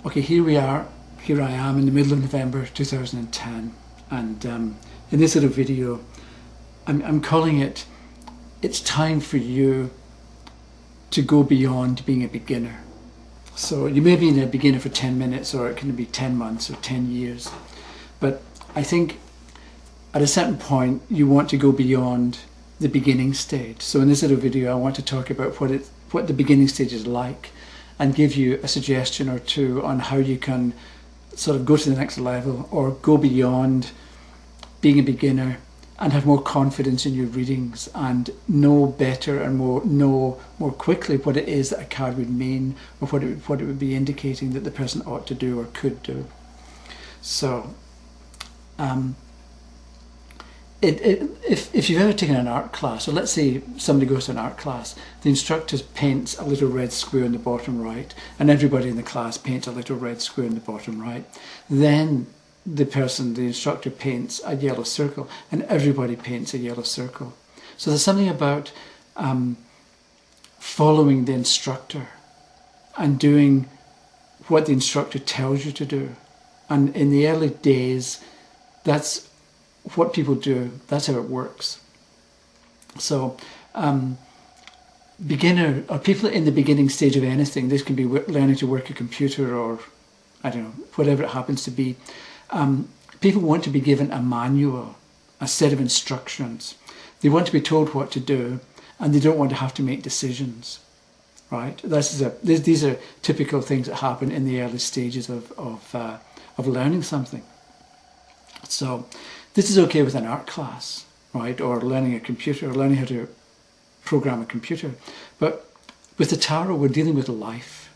Okay, here we are. Here I am in the middle of November 2010, and in this little video, I'm calling it, it's time for you to go beyond being a beginner. So you may be a beginner for 10 minutes, or it can be 10 months or 10 years. But I think at a certain point, you want to go beyond the beginning stage. So in this little video, I want to talk about what the beginning stage is like, and give you a suggestion or two on how you can sort of go to the next level or go beyond being a beginner and have more confidence in your readings and know better and know more quickly what it is that a card would mean, or what it would be indicating that the person ought to do or could do. So if you've ever taken an art class, or let's say somebody goes to an art class, the instructor paints a little red square in the bottom right, and everybody in the class paints a little red square in the bottom right. Then the instructor paints a yellow circle, and everybody paints a yellow circle. So there's something about following the instructor and doing what the instructor tells you to do. And in the early days, that's what people do. That's how it works. So beginner, or people in the beginning stage of anything, this can be learning to work a computer, or I don't know, whatever it happens to be. People want to be given a manual, a set of instructions. They want to be told what to do, and they don't want to have to make decisions, right? These are typical things that happen in the early stages of learning something. So this is okay with an art class, right? Or learning a computer, or learning how to program a computer. But with the tarot, we're dealing with life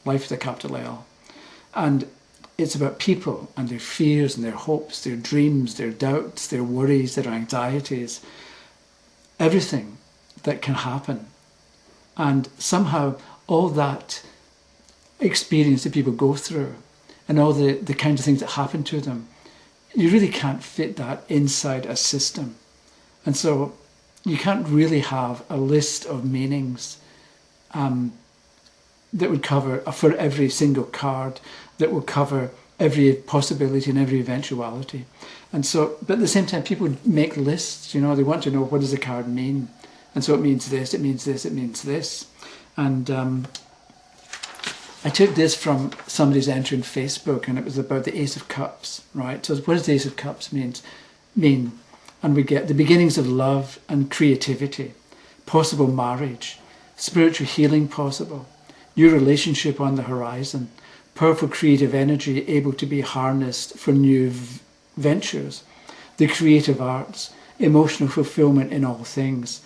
with a capital L. And it's about people and their fears and their hopes, their dreams, their doubts, their worries, their anxieties, everything that can happen. And somehow all that experience that people go through, and all the kinds of things that happen to them, you really can't fit that inside a system. And so you can't really have a list of meanings that would cover, for every single card, that will cover every possibility and every eventuality. And so, but at the same time, people make lists, they want to know, what does the card mean? And so it means this, it means this, it means this. And I took this from somebody's entry in Facebook, and it was about the Ace of Cups, right? So what does the Ace of Cups mean? And we get the beginnings of love and creativity, possible marriage, spiritual healing possible, new relationship on the horizon, powerful creative energy able to be harnessed for new ventures, the creative arts, emotional fulfillment in all things,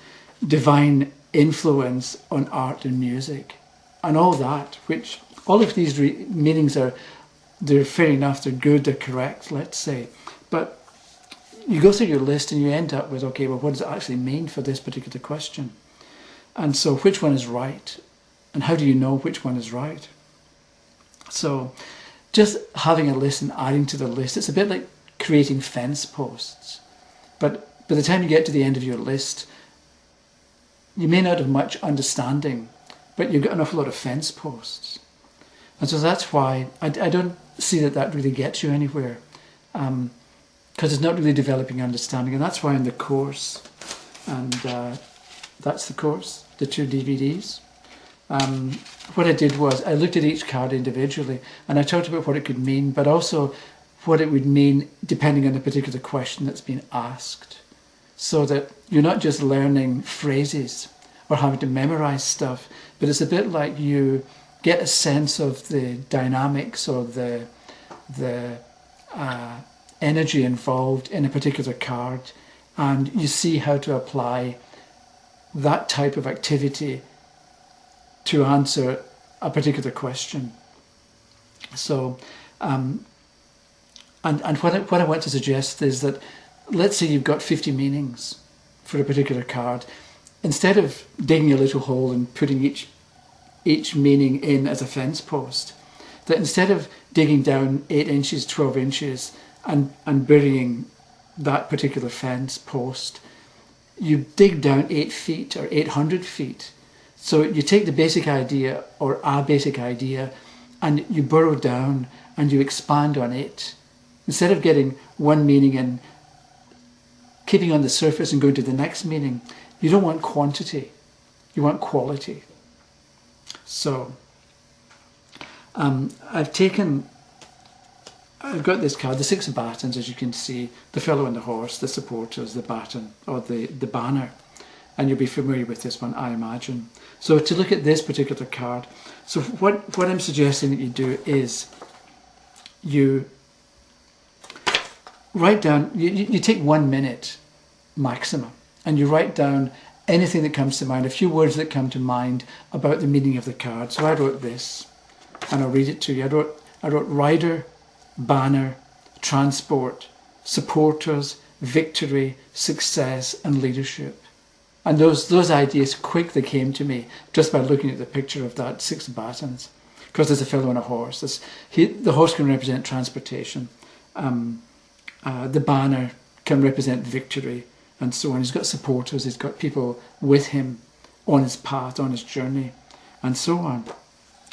divine influence on art and music, and all that, which all of these meanings they're fair enough, they're good, they're correct, let's say. But you go through your list and you end up with, okay, well, what does it actually mean for this particular question? And so which one is right? And how do you know which one is right? So just having a list and adding to the list, it's a bit like creating fence posts. But by the time you get to the end of your list, you may not have much understanding, but you've got an awful lot of fence posts. And so that's why I don't see that really gets you anywhere, because it's not really developing understanding. And that's why in the course, and that's the course, the 2 DVDs, what I did was I looked at each card individually, and I talked about what it could mean, but also what it would mean depending on the particular question that's been asked, so that you're not just learning phrases or having to memorize stuff, but it's a bit like you get a sense of the dynamics or the energy involved in a particular card, and you see how to apply that type of activity to answer a particular question. So, and what I want to suggest is that, let's say you've got 50 meanings for a particular card. Instead of digging a little hole and putting each meaning in as a fence post, that instead of digging down 8 inches, 12 inches and burying that particular fence post, you dig down 8 feet or 800 feet. So you take the basic idea, or a basic idea, and you burrow down and you expand on it. Instead of getting one meaning and keeping on the surface and going to the next meaning, you don't want quantity, you want quality. So I've got this card, the Six of Batons, as you can see, the fellow on the horse, the supporters, the baton, or the banner. And you'll be familiar with this one, I imagine. So to look at this particular card, so what I'm suggesting that you do is you write down, you take 1 minute maximum, and you write down anything that comes to mind, a few words that come to mind about the meaning of the card. So I wrote this, and I'll read it to you. I wrote rider, banner, transport, supporters, victory, success, and leadership. And those ideas quickly came to me just by looking at the picture of that Six of Batons, because there's a fellow on a horse. The horse can represent transportation. The banner can represent victory, and so on. He's got supporters, he's got people with him on his path, on his journey, and so on.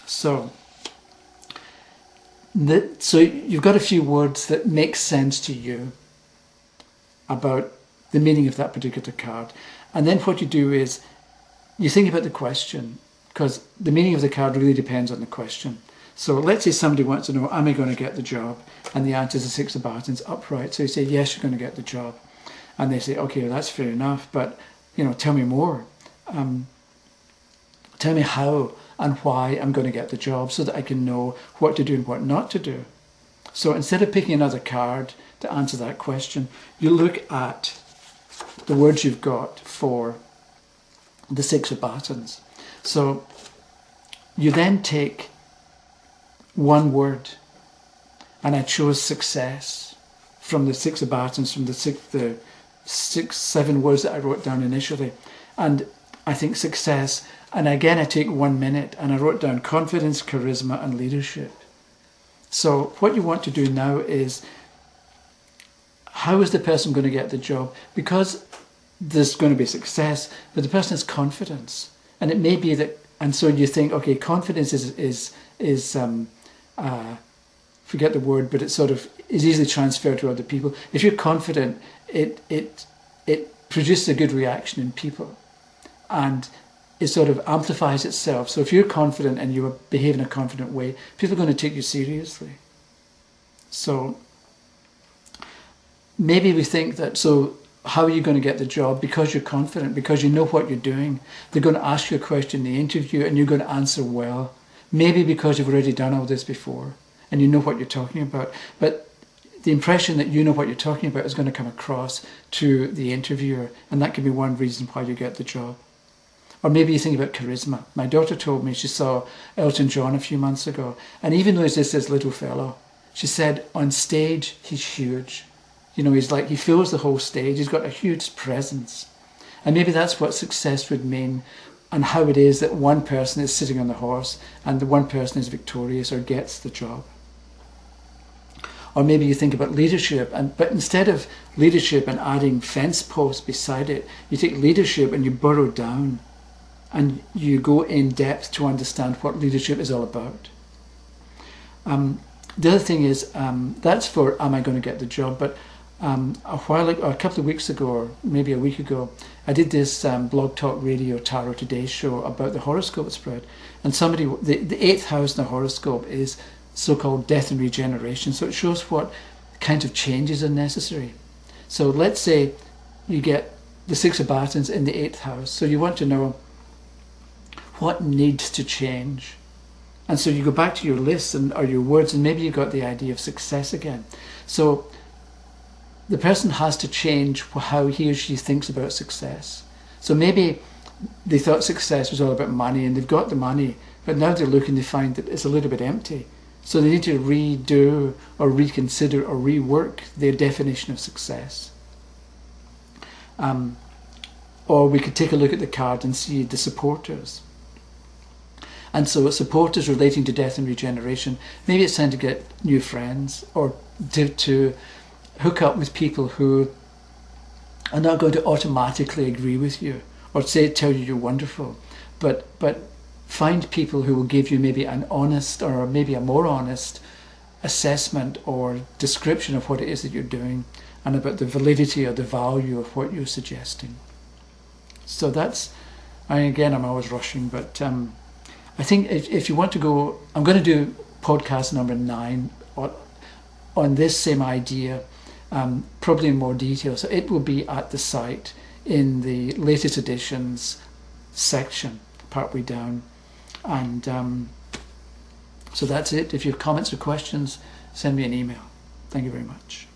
So you've got a few words that make sense to you about the meaning of that particular card. And then what you do is you think about the question, because the meaning of the card really depends on the question. So let's say somebody wants to know, am I going to get the job? And the answer is the Six of Batons, upright. So you say, yes, you're going to get the job. And they say, okay, well, that's fair enough, but tell me more. Tell me how and why I'm going to get the job, so that I can know what to do and what not to do. So instead of picking another card to answer that question, you look at the words you've got for the Six of Batons. So you then take one word, and I chose success from the Six of Batons, from the seven words that I wrote down initially. And I think success, and again I take 1 minute, and I wrote down confidence, charisma, and leadership. So what you want to do now is, how is the person going to get the job? Because there's going to be success, but the person has confidence. And it may be that, and so you think, okay, confidence is forget the word, but it sort of is easily transferred to other people. If you're confident, it produces a good reaction in people, and it sort of amplifies itself. So if you're confident and you behave in a confident way, people are going to take you seriously. So maybe we think that, so how are you going to get the job? Because you're confident, because you know what you're doing. They're going to ask you a question in the interview and you're going to answer well. Maybe because you've already done all this before and you know what you're talking about. But the impression that you know what you're talking about is going to come across to the interviewer, and that can be one reason why you get the job. Or maybe you think about charisma. My daughter told me she saw Elton John a few months ago, and even though he's just this little fellow, she said on stage he's huge. He's like, he fills the whole stage. He's got a huge presence. And maybe that's what success would mean, and how it is that one person is sitting on the horse and the one person is victorious or gets the job. Or maybe you think about leadership, but instead of leadership and adding fence posts beside it, you take leadership and you burrow down and you go in depth to understand what leadership is all about. The other thing is, that's for am I going to get the job, but a couple of weeks ago, or maybe a week ago, I did this Blog Talk Radio Tarot Today show about the horoscope spread, and the 8th house in the horoscope is so-called death and regeneration, so it shows what kind of changes are necessary. So let's say you get the Six of Batons in the 8th house, so you want to know what needs to change. And so you go back to your lists or your words, and maybe you've got the idea of success again. So the person has to change how he or she thinks about success. So maybe they thought success was all about money, and they've got the money, but now they're looking to find that it's a little bit empty. So they need to redo or reconsider or rework their definition of success. Or we could take a look at the card and see the supporters. And so supporters relating to death and regeneration, maybe it's time to get new friends, or to hook up with people who are not going to automatically agree with you or tell you you're wonderful, but find people who will give you maybe an honest or maybe a more honest assessment or description of what it is that you're doing and about the validity or the value of what you're suggesting. So that's, again, I'm always rushing, but I think if you want to go, I'm going to do podcast number 9 on this same idea, probably in more detail. So it will be at the site in the latest editions section, partway down. And so that's it. If you have comments or questions, send me an email. Thank you very much.